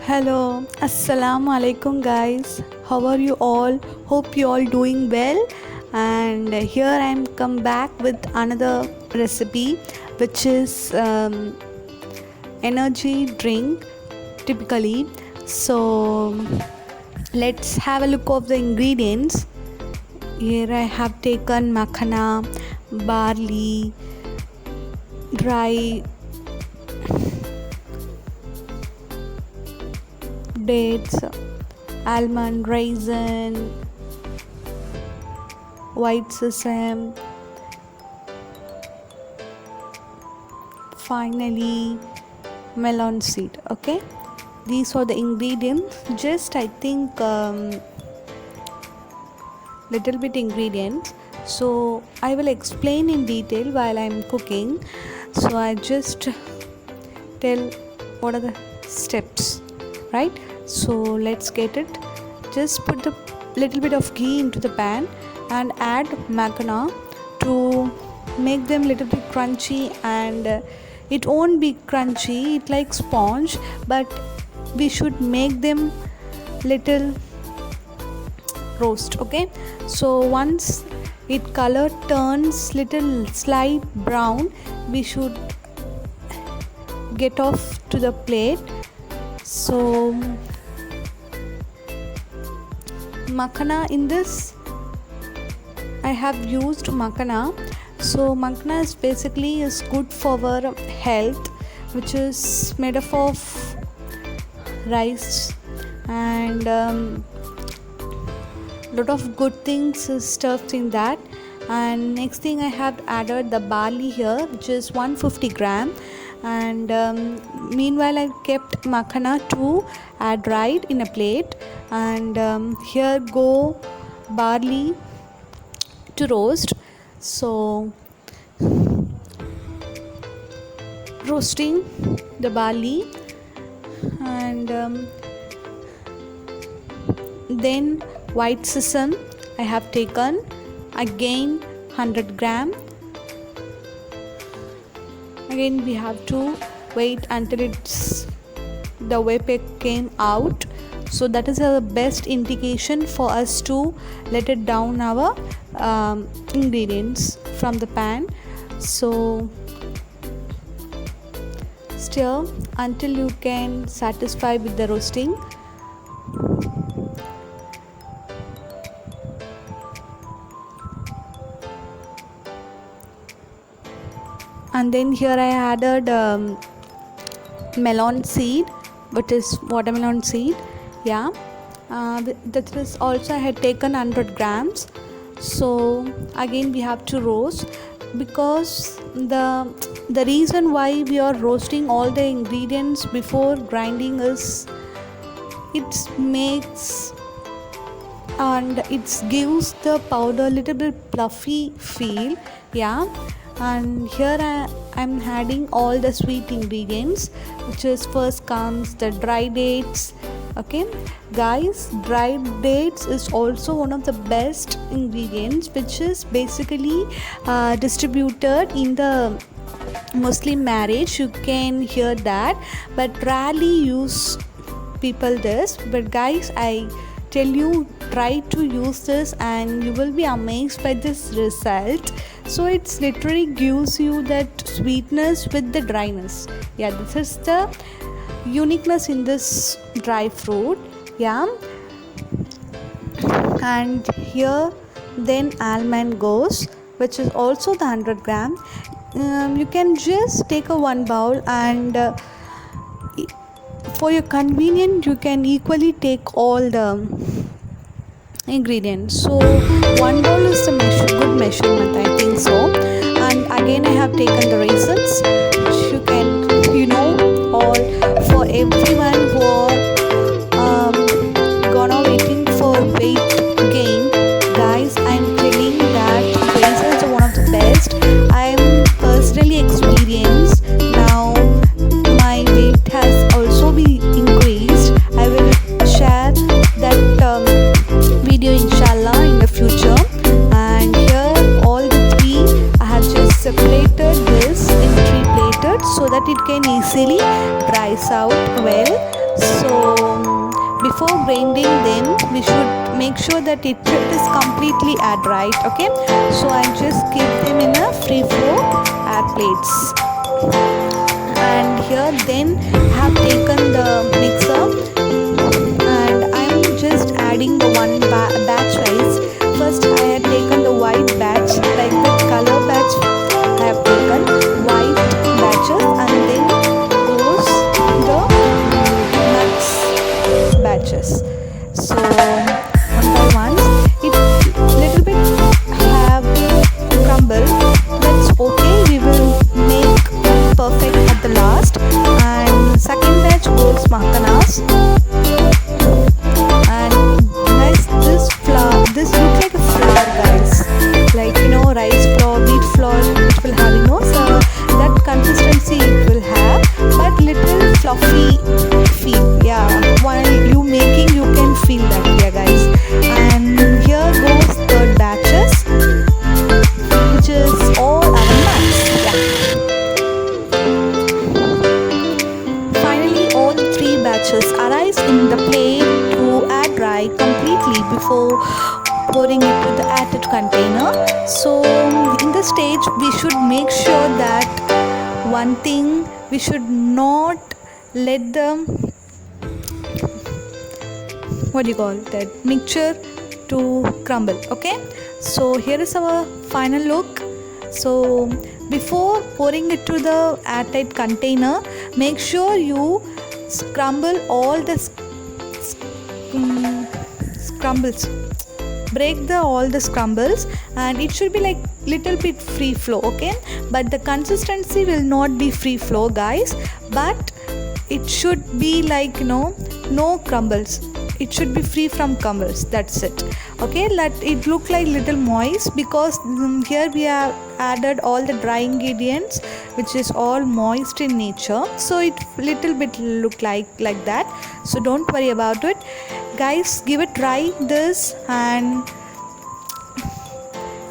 Hello, Assalamu alaikum guys. How are you all? Hope you all doing well. And here I am come back with another recipe, which is energy drink typically. So let's have a look of the ingredients. Here I have taken makhana, barley, dry dates, almond, raisin, white sesame, finally melon seed. Okay, these are the ingredients. Just I think little bit ingredients, so I will explain in detail while I'm cooking. So I just tell what are the steps, right? So let's get it. Just put a little bit of ghee into the pan and add makhana to make them little bit crunchy, and it won't be crunchy, it like sponge, but we should make them little roast. Okay, so once it color turns little slight brown, we should get off to the plate. So makhana, in this I have used makhana. So makhana is basically is good for our health, which is made up of rice and lot of good things is stuffed in that. And next thing I have added the barley here, which is 150 gram, and meanwhile I kept makhana to add right in a plate, and here go barley to roast. So roasting the barley, and then white sesame I have taken again 100 gram. Again we have to wait until it's the vapor came out, so that is the best indication for us to let it down our ingredients from the pan. So stir until you can satisfy with the roasting. And then here I added melon seed, which is watermelon seed. Yeah, that is also I had taken 100 grams. So again we have to roast, because the reason why we are roasting all the ingredients before grinding is it makes and it gives the powder little bit fluffy feel. Yeah, and here I'm adding all the sweet ingredients, which is first comes the dry dates. Okay guys, dry dates is also one of the best ingredients, which is basically distributed in the Muslim marriage. You can hear that, but rarely use people this. But guys, I tell you, try to use this and you will be amazed by this result. So it's literally gives you that sweetness with the dryness. Yeah, this is the uniqueness in this dry fruit. Yeah, and here then almond goes, which is also the 100 gram. You can just take a one bowl, and for your convenience you can equally take all the ingredients. So one bowl is the good measurement, I think so. And again I have taken the raisins, which you can all for everyone who are gonna waiting for weight gain. Guys, I'm telling that raisins are one of the best. I'm personally experienced now. My weight has also been increased. I will share that video inshallah in the future. And here all the three I have just separated this in three plated so that it can easily dries out well. So before grinding them, we should make sure that it is completely air dried. Okay, so I just keep them in a free flow air plates. And here then have taken the mixer, and I'm just adding the one batch wise. First I had taken the white batch, like the color batch I have taken white batches, and then goes the nuts batches. So one by one, it little bit have crumble, that's okay, we will make perfect at the last. And second batch goes makanas. And guys, this flour, this looks like a flour guys, like rice flour, wheat flour, it will have so that consistency it will have, but little fluffy feel. Yeah, while you making you can feel that. Yeah guys, and here goes third batches, which is all our nuts. Yeah, finally all three batches arrives in the plate to air dry completely before pouring it to the added container. So in this stage we should make sure that one thing, we should not let the what do you call that mixture to crumble. Okay, so here is our final look. So before pouring it to the airtight container, make sure you scramble all the scrambles, break the all the scrambles, and it should be like little bit free flow. Okay, but the consistency will not be free flow guys, but it should be like no crumbles, it should be free from crumbles, that's it. Okay, let it look like little moist because here we have added all the dry ingredients which is all moist in nature, so it little bit look like that. So don't worry about it guys, give it try this and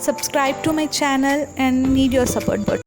subscribe to my channel and need your support.